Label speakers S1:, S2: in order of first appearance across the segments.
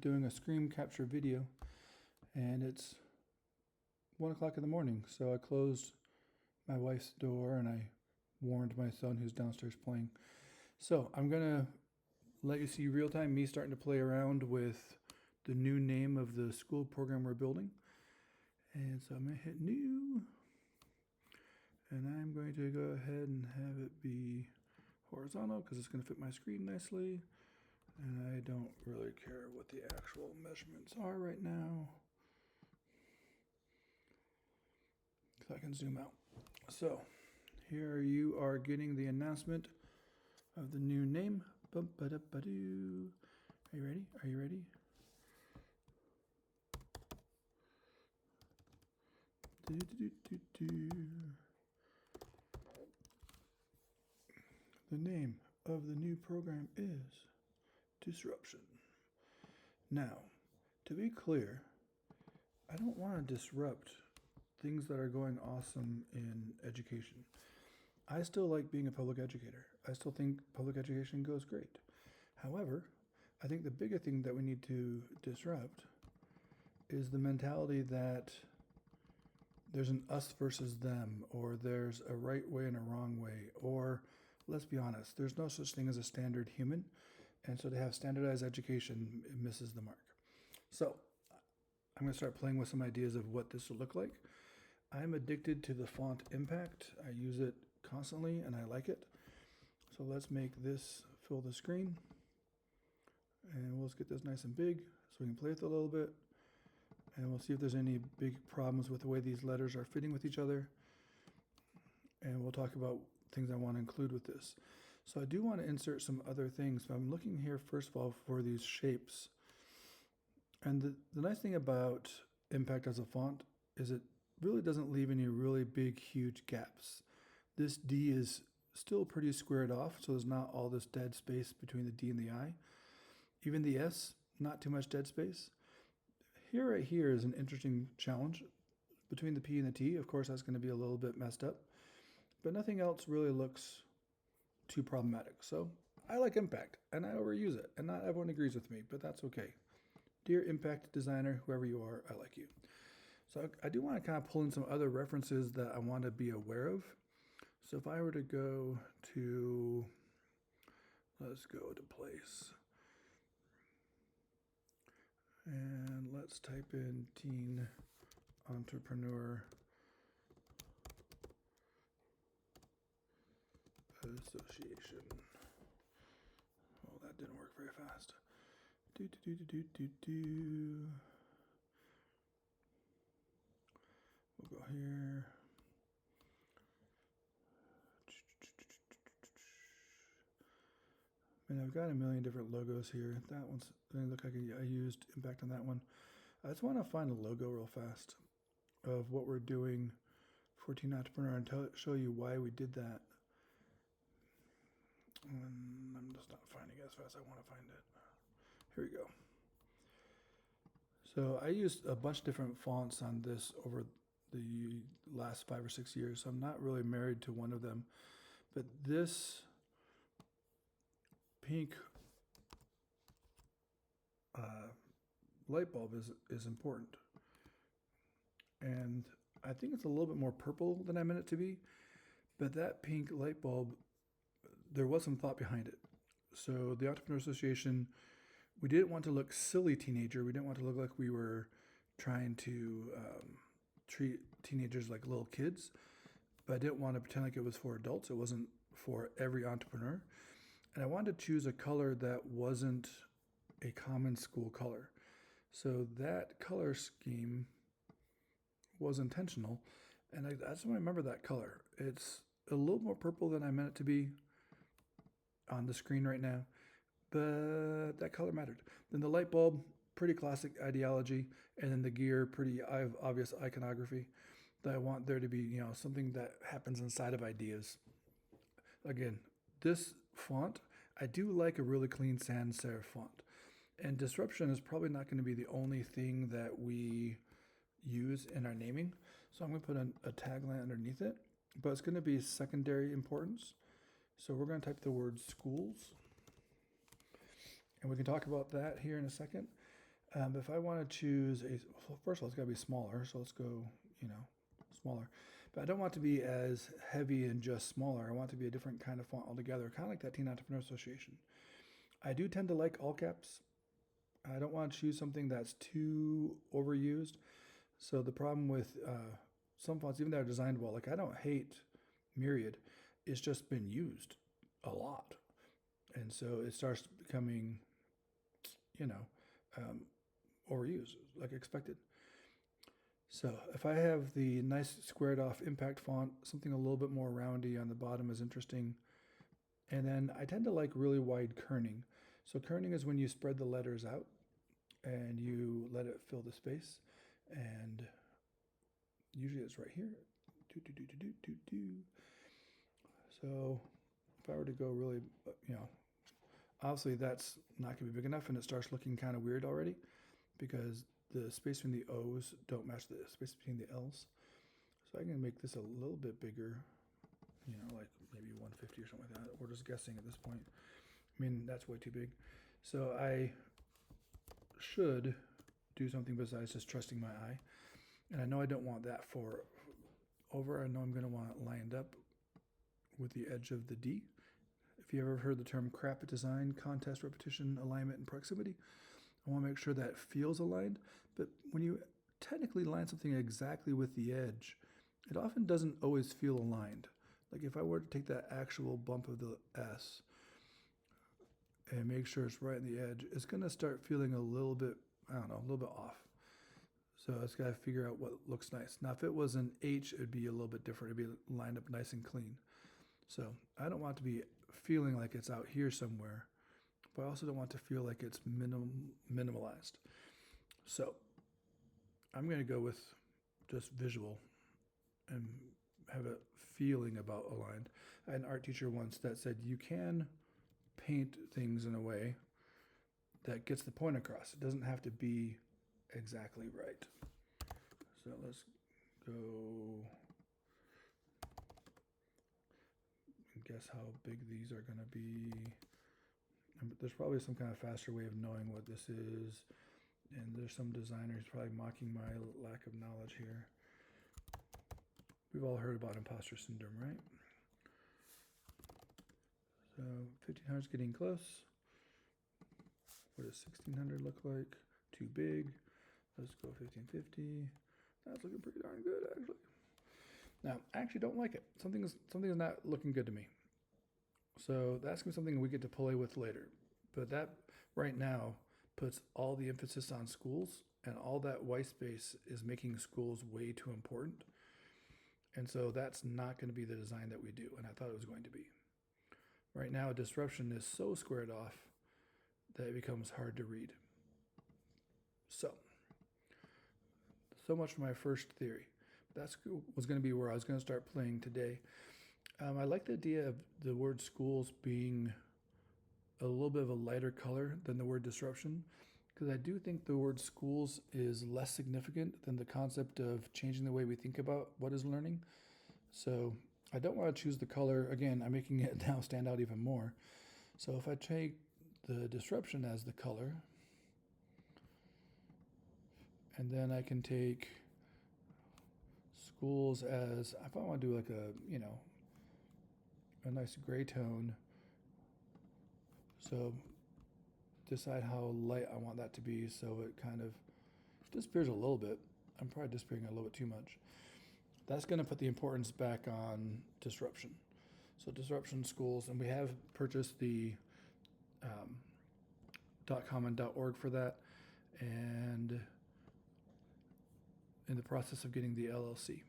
S1: doing a screen capture video, and it's 1 o'clock in the morning. So I closed my wife's door and I warned my son who's downstairs playing. So I'm gonna let you see real time me starting to play around with the new name of the school program we're building. And so I'm gonna hit new, and I'm going to go ahead and have it be horizontal because it's gonna fit my screen nicely. And I don't really care what the actual measurements are right now, because I can zoom out. So here you are getting the announcement of the new name. Bum-ba-da-ba-doo. Are you ready? Are you ready? The name of the new program is Disruption. Now, to be clear, I don't want to disrupt things that are going awesome in education. I still like being a public educator. I still think public education goes great. However, I think the bigger thing that we need to disrupt is the mentality that there's an us versus them, or there's a right way and a wrong way, or let's be honest, there's no such thing as a standard human. And so to have standardized education, it misses the mark. So I'm going to start playing with some ideas of what this will look like. I'm addicted to the font Impact. I use it constantly and I like it. So let's make this fill the screen. And let's get this nice and big so we can play with it a little bit. And we'll see if there's any big problems with the way these letters are fitting with each other. And we'll talk about things I want to include with this. So I do want to insert some other things. I'm looking here, first of all, for these shapes. And the nice thing about Impact as a font is it really doesn't leave any really big, huge gaps. This D is still pretty squared off, so there's not all this dead space between the D and the I. Even the S, not too much dead space. Here, right here is an interesting challenge. Between the P and the T, of course, that's going to be a little bit messed up. But nothing else really looks too problematic. So I like Impact, and I overuse it, and not everyone agrees with me, but that's okay. Dear Impact designer, whoever you are, I like you. So I do want to kind of pull in some other references that I want to be aware of. So if I were to go to, let's go to place, and let's type in teen entrepreneur association. Oh, that didn't work very fast. We'll go here. And I've got a million different logos here. That one's doesn't look like I used Impact on that one. I just want to find a logo real fast of what we're doing for Teen Entrepreneur and show you why we did that. And I'm just not finding it as fast as I want to find it. Here we go. So I used a bunch of different fonts on this over the last 5 or 6 years, so I'm not really married to one of them. But this pink light bulb is important. And I think it's a little bit more purple than I meant it to be. But that pink light bulb, there was some thought behind it. So the Entrepreneur Association, we didn't want to look silly teenager. We didn't want to look like we were trying to treat teenagers like little kids. But I didn't want to pretend like it was for adults. It wasn't for every entrepreneur. And I wanted to choose a color that wasn't a common school color. So that color scheme was intentional. And I just want to remember that color. It's a little more purple than I meant it to be on the screen right now, but that color mattered. Then the light bulb, pretty classic ideology, and then the gear, pretty obvious iconography. That I want there to be, something that happens inside of ideas. Again, this font, I do like a really clean sans serif font. And disruption is probably not going to be the only thing that we use in our naming. So I'm going to put a tagline underneath it, but it's going to be secondary importance. So we're going to type the word schools. And we can talk about that here in a second. If I want to choose well, first of all, it's got to be smaller. So let's go, smaller. But I don't want it to be as heavy and just smaller. I want it to be a different kind of font altogether, kind of like that Teen Entrepreneur Association. I do tend to like all caps. I don't want to choose something that's too overused. So the problem with some fonts, even that are designed well, like I don't hate Myriad. It's just been used a lot. And so it starts becoming, you know, um, overused, like expected. So if I have the nice squared off impact font, something a little bit more roundy on the bottom is interesting. And then I tend to like really wide kerning. So kerning is when you spread the letters out and you let it fill the space. And usually it's right here. So if I were to go really, obviously that's not going to be big enough and it starts looking kind of weird already because the space between the O's don't match the space between the L's. So I can make this a little bit bigger, like maybe 150 or something like that. We're just guessing at this point. I mean, that's way too big. So I should do something besides just trusting my eye. And I know I don't want that for over. I know I'm going to want it lined up with the edge of the D. If you ever heard the term crap design, contest, repetition, alignment, and proximity, I want to make sure that it feels aligned. But when you technically line something exactly with the edge, it often doesn't always feel aligned. Like if I were to take that actual bump of the S and make sure it's right in the edge, it's going to start feeling a little bit, a little bit off. So it's got to figure out what looks nice. Now, if it was an H, it'd be a little bit different. It'd be lined up nice and clean. So I don't want it to be feeling like it's out here somewhere, but I also don't want to feel like it's minimalized. So I'm going to go with just visual and have a feeling about aligned. I had an art teacher once that said you can paint things in a way that gets the point across. It doesn't have to be exactly right. So let's go and guess how big these are going to be. There's probably some kind of faster way of knowing what this is. And there's some designers probably mocking my lack of knowledge here. We've all heard about imposter syndrome, right? So 1500 is getting close. What does 1600 look like? Too big. Let's go 1550. That's looking pretty darn good, actually. Now, I actually don't like it. Something is not looking good to me. So that's going to be something we get to play with later. But that right now puts all the emphasis on schools, and all that white space is making schools way too important. And so that's not going to be the design that we do, and I thought it was going to be. Right now, disruption is so squared off that it becomes hard to read. So much for my first theory. That was going to be where I was going to start playing today. I like the idea of the word schools being a little bit of a lighter color than the word disruption, because I do think the word schools is less significant than the concept of changing the way we think about what is learning. So I don't want to choose the color. Again, I'm making it now stand out even more. So if I take the disruption as the color, and then I can take schools as, if I want to do like a nice gray tone. So decide how light I want that to be so it kind of disappears a little bit. I'm probably disappearing a little bit too much. That's going to put the importance back on disruption. So disruption schools, and we have purchased the .com and .org for that, and in the process of getting the LLC.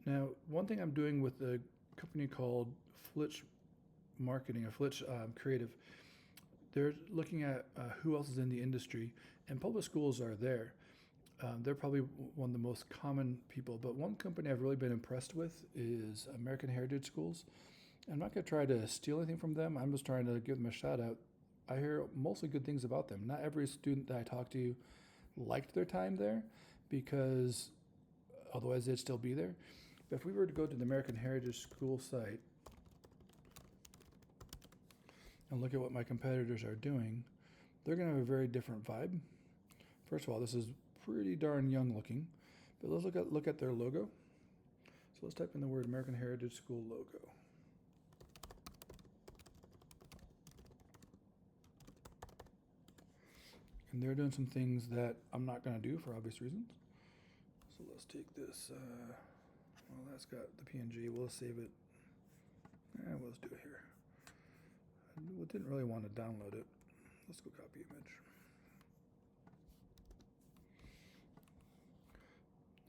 S1: Now, one thing I'm doing with a company called Flitch Marketing, or Flitch Creative, they're looking at who else is in the industry, and public schools are there. They're probably one of the most common people, but one company I've really been impressed with is American Heritage Schools. I'm not going to try to steal anything from them. I'm just trying to give them a shout out. I hear mostly good things about them. Not every student that I talked to liked their time there, because otherwise they'd still be there. But if we were to go to the American Heritage School site and look at what my competitors are doing, they're going to have a very different vibe. First of all, this is pretty darn young looking, but let's look at their logo. So let's type in the word American Heritage School logo. And they're doing some things that I'm not going to do for obvious reasons. So let's take this, well, that's got the PNG. We'll save it. We'll just do it here. I didn't really want to download it. Let's go copy image.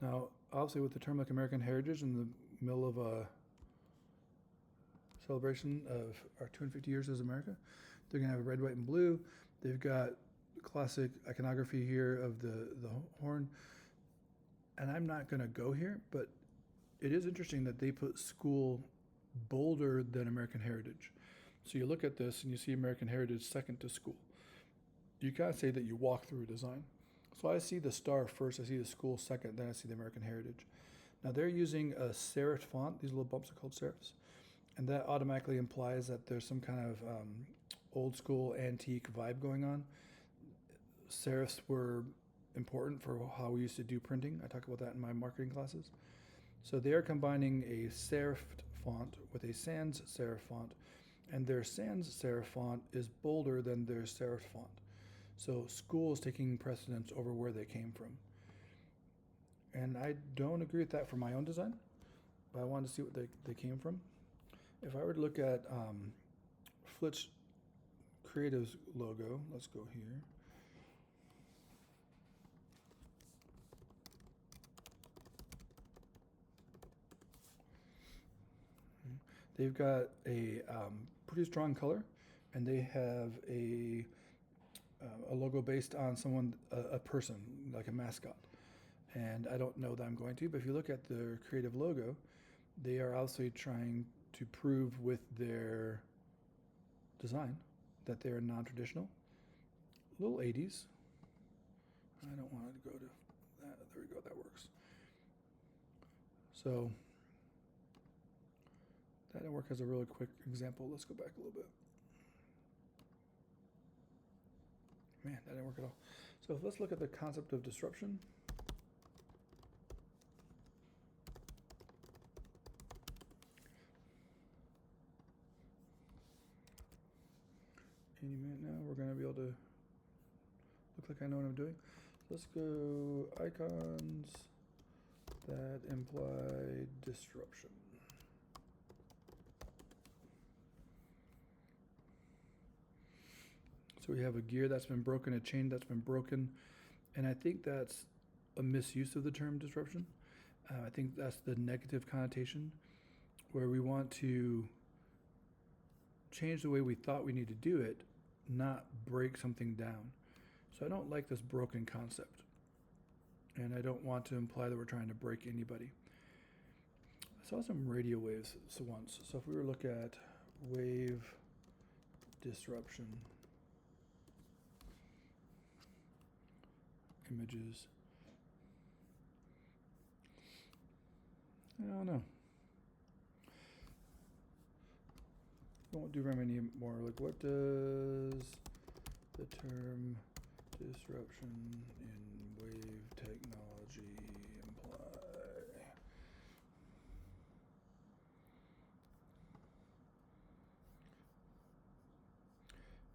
S1: Now, obviously with the term like American Heritage in the middle of a celebration of our 250 years as America, they're going to have a red, white, and blue. They've got classic iconography here of the horn. And I'm not going to go here, but it is interesting that they put school bolder than American Heritage. So you look at this and you see American Heritage second to school. You can't say that you walk through design. So I see the star first, I see the school second, then I see the American Heritage. Now they're using a serif font. These little bumps are called serifs. And that automatically implies that there's some kind of old school antique vibe going on. Serifs were important for how we used to do printing. I talk about that in my marketing classes. So they are combining a serif font with a sans serif font, and their sans serif font is bolder than their serif font. So school is taking precedence over where they came from. And I don't agree with that for my own design, but I wanted to see what they came from. If I were to look at Flitch Creative's logo, let's go here. They've got a pretty strong color, and they have a logo based on someone, a person, like a mascot. And I don't know that I'm going to, but if you look at their creative logo, they are obviously trying to prove with their design that they're non-traditional. A little 80s. I don't want it to go to that. There we go, that works. So that didn't work as a really quick example. Let's go back a little bit. Man, that didn't work at all. So let's look at the concept of disruption. Any minute now, we're going to be able to look like I know what I'm doing. Let's go icons that imply disruption. So we have a gear that's been broken, a chain that's been broken, and I think that's a misuse of the term disruption. I think that's the negative connotation, where we want to change the way we thought we need to do it, not break something down. So I don't like this broken concept, and I don't want to imply that we're trying to break anybody. I saw some radio waves once. So if we were to look at wave disruption images, I don't know. I won't do very many more. Like, what does the term disruption in wave technology imply?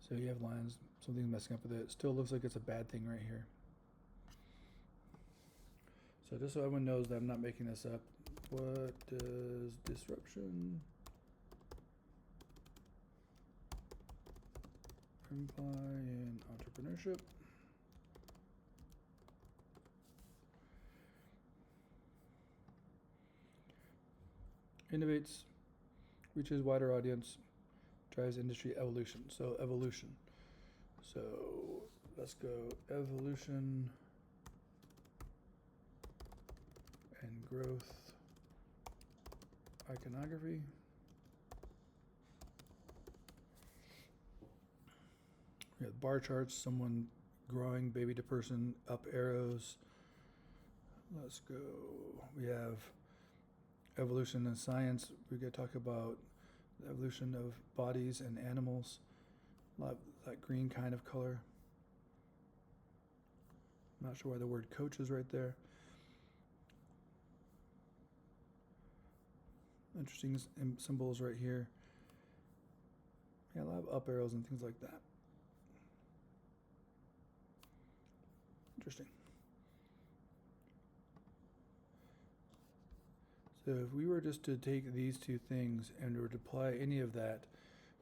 S1: So you have lines, something's messing up with it. It still looks like it's a bad thing right here. So just so everyone knows that I'm not making this up, what does disruption imply in entrepreneurship? Innovates, reaches wider audience, drives industry evolution. So evolution. So let's go evolution and growth iconography. We have bar charts, someone growing, baby to person, up arrows. Let's go. We have evolution and science. We could talk about the evolution of bodies and animals. A lot of that green kind of color. I'm not sure why the word coach is right there. Interesting symbols right here. Yeah, a lot of up arrows and things like that. Interesting. So if we were just to take these two things and were to apply any of that,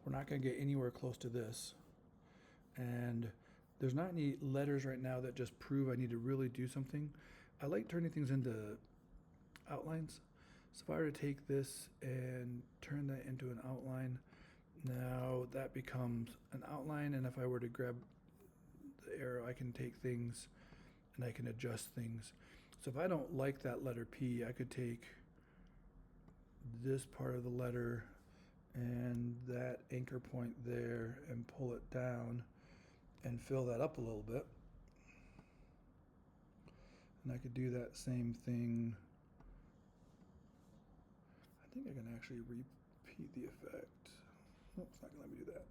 S1: we're not going to get anywhere close to this. And there's not any letters right now that just prove I need to really do something. I like turning things into outlines. So if I were to take this and turn that into an outline, now that becomes an outline, and if I were to grab the arrow, I can take things and I can adjust things. So if I don't like that letter P, I could take this part of the letter and that anchor point there and pull it down and fill that up a little bit. And I could do that same thing. I think I can actually repeat the effect. Nope, it's not gonna let me do that.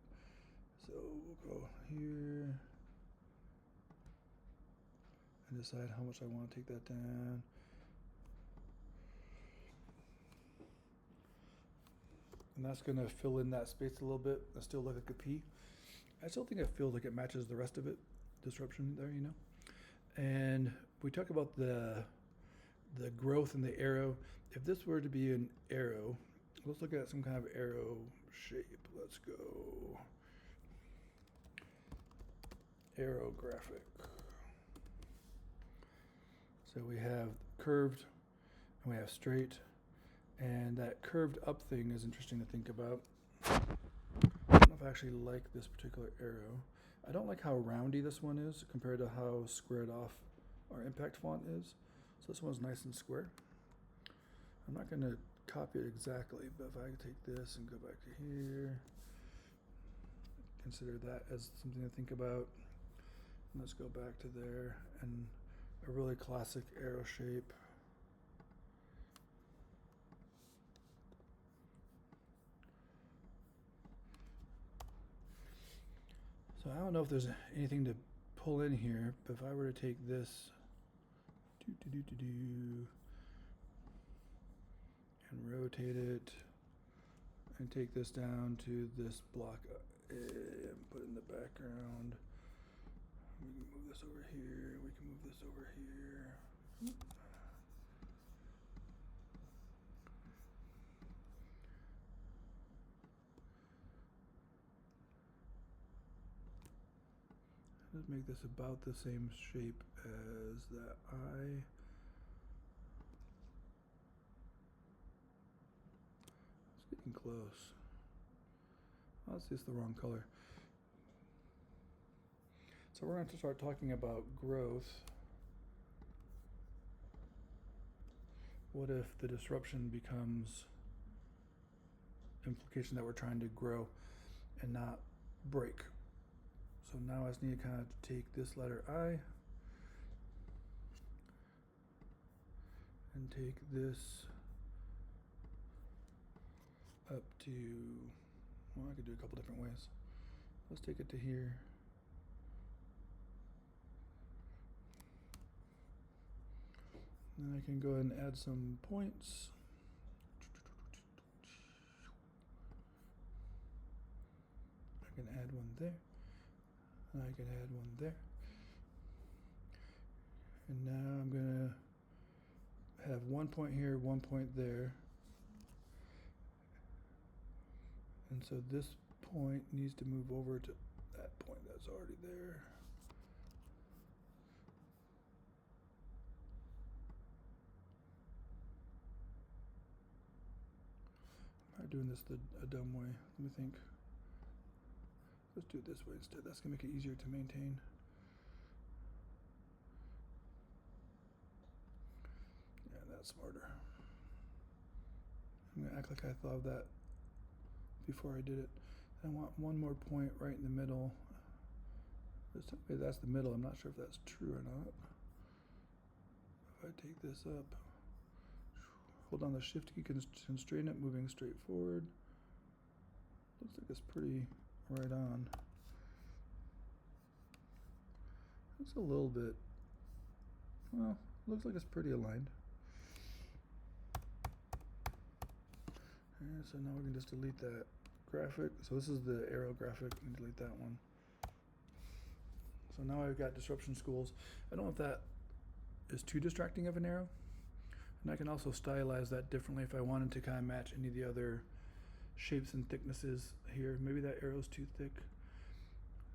S1: So we'll go here and decide how much I want to take that down. And that's gonna fill in that space a little bit. I still look like a P. I still think it feels like it matches the rest of it. Disruption there, you know. And we talk about the growth in the arrow. If this were to be an arrow, let's look at some kind of arrow shape. Let's go arrow graphic. So we have curved and we have straight, and that curved up thing is interesting to think about. I don't know if I actually like this particular arrow. I don't like how roundy this one is compared to how squared off our impact font is. So this one's nice and square. I'm not going to copy it exactly, but if I take this and go back to here, consider that as something to think about. And let's go back to there, and a really classic arrow shape. So I don't know if there's anything to pull in here, but if I were to take this and rotate it and take this down to this block and put it in the background. We can move this over here. We can move this over here. Let's make this about the same shape as that eye. It's getting close. Oh, it's just the wrong color. So we're going to start talking about growth. What if the disruption becomes implication that we're trying to grow and not break? So now I just need to kind of take this letter I and take this up to, well, I could do a couple different ways. Let's take it to here. And I can go ahead and add some points. I can add one there. And I can add one there. And now I'm going to have 1 point here, 1 point there. And so this point needs to move over to that point that's already there. I'm doing this a dumb way. Let me think. Let's do it this way instead. That's going to make it easier to maintain. Yeah, that's smarter. I'm going to act like I thought of that before I did it. I want one more point right in the middle. That's the middle. I'm not sure if that's true or not. If I take this up, hold on the shift key, constrain it, moving straight forward. Looks like it's pretty right on. It's a little bit Well, looks like it's pretty aligned. And so now we can just delete that graphic. So this is the arrow graphic, and delete that one. So now I've got disruption schools. I don't know if that is too distracting of an arrow. And I can also stylize that differently if I wanted to kind of match any of the other shapes and thicknesses here. Maybe that arrow's too thick.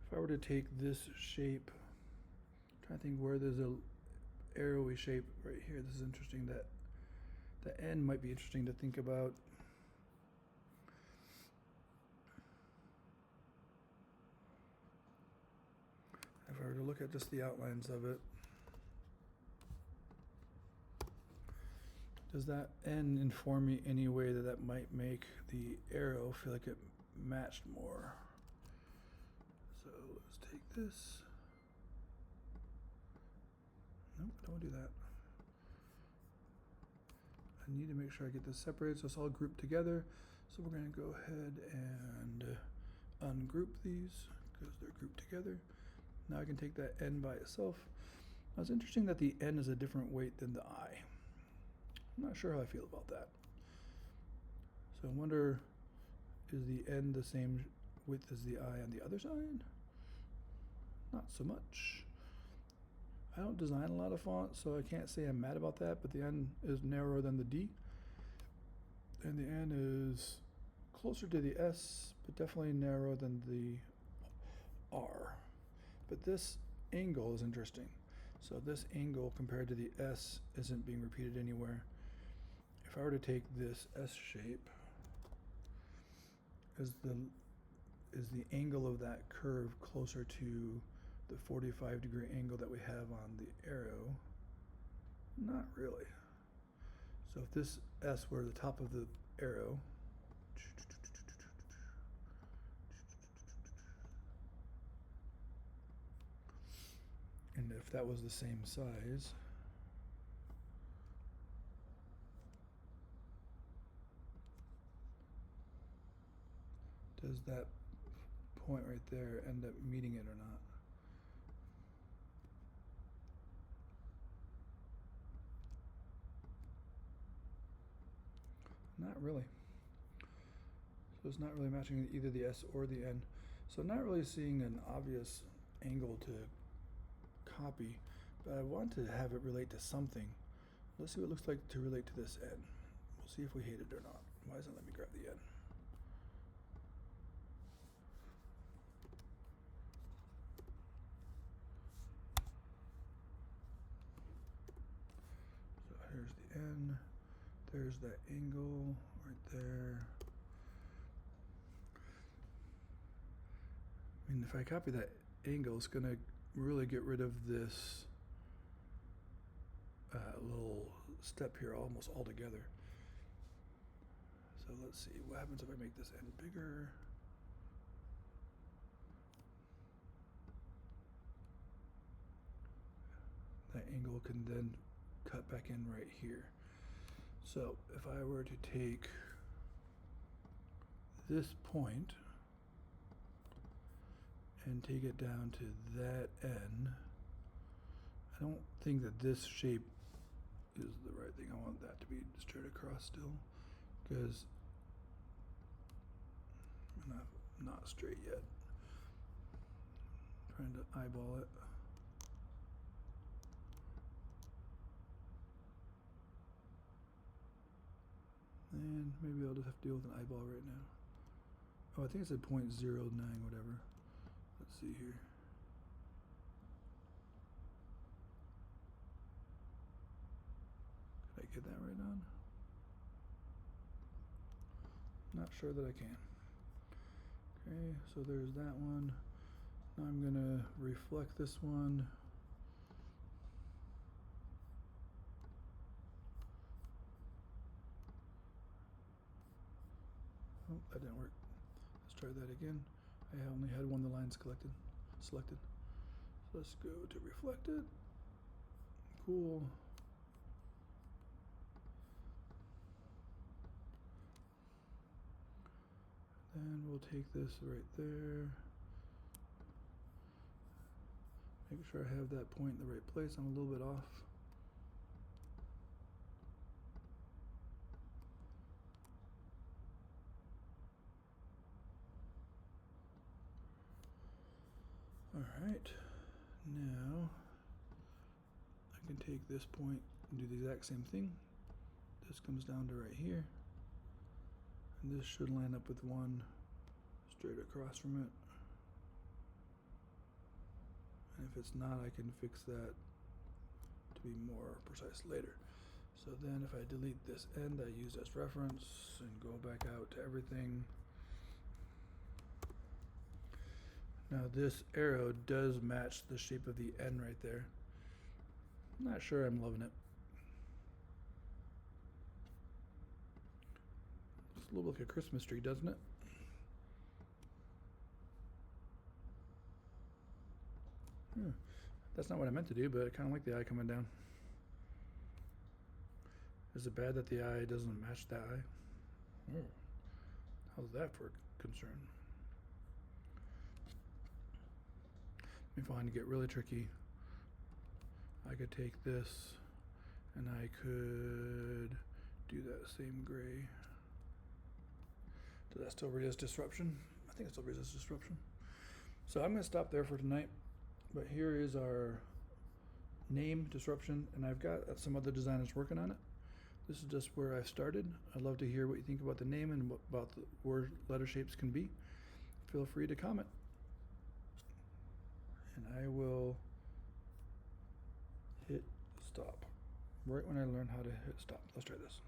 S1: If I were to take this shape, I'm trying to think where there's a arrowy shape right here. This is interesting. That the end might be interesting to think about. If I were to look at just the outlines of it, does that end inform me any way that that might make the arrow feel like it matched more? So let's take this. Nope, don't do that. I need to make sure I get this separated so it's all grouped together. So we're going to go ahead and ungroup these because they're grouped together. Now I can take that N by itself. Now it's interesting that the N is a different weight than the I. I'm not sure how I feel about that. So I wonder, is the N the same width as the I on the other side? Not so much. I don't design a lot of fonts, so I can't say I'm mad about that, but the N is narrower than the D. And the N is closer to the S, but definitely narrower than the R. But this angle is interesting. So this angle compared to the S isn't being repeated anywhere. If I were to take this S shape, is the angle of that curve closer to the 45-degree angle that we have on the arrow? Not really. So if this S were the top of the arrow, and if that was the same size, does that point right there end up meeting it or not? Not really. So it's not really matching either the S or the N. So I'm not really seeing an obvious angle to copy, but I want to have it relate to something. Let's see what it looks like to relate to this N. We'll see if we hate it or not. Why doesn't it let me grab the N? So here's the N. There's that angle right there. I mean, if I copy that angle, it's going to really get rid of this little step here almost altogether. So let's see, what happens if I make this end bigger? That angle can then cut back in right here. So if I were to take this point and take it down to that N, I don't think that this shape is the right thing. I want that to be straight across still, because not straight yet. Trying to eyeball it. And maybe I'll just have to deal with an eyeball right now. Oh, I think it's at 0.09, whatever. Let's see here. Can I get that right on? Not sure that I can. Okay, so there's that one. Now I'm gonna reflect this one. Oh, that didn't work. Let's try that again. I only had one of the lines selected. So let's go to reflected. Cool. Then we'll take this right there. Make sure I have that point in the right place. I'm a little bit off. Alright, now I can take this point and do the exact same thing. This comes down to right here, and this should line up with one straight across from it. And if it's not, I can fix that to be more precise later. So then if I delete this end I used as reference and go back out to everything. Now this arrow does match the shape of the N right there. I'm not sure I'm loving it. It's a little like a Christmas tree, doesn't it? That's not what I meant to do, but I kind of like the eye coming down. Is it bad that the eye doesn't match that eye? How's that for concern? If I wanted to get really tricky, I could take this and I could do that same gray. Does that still resist disruption? I think it still resists disruption. So I'm going to stop there for tonight. But here is our name disruption, and I've got some other designers working on it. This is just where I've started. I'd love to hear what you think about the name and what about the word letter shapes can be. Feel free to comment. And I will hit stop right when I learn how to hit stop. Let's try this.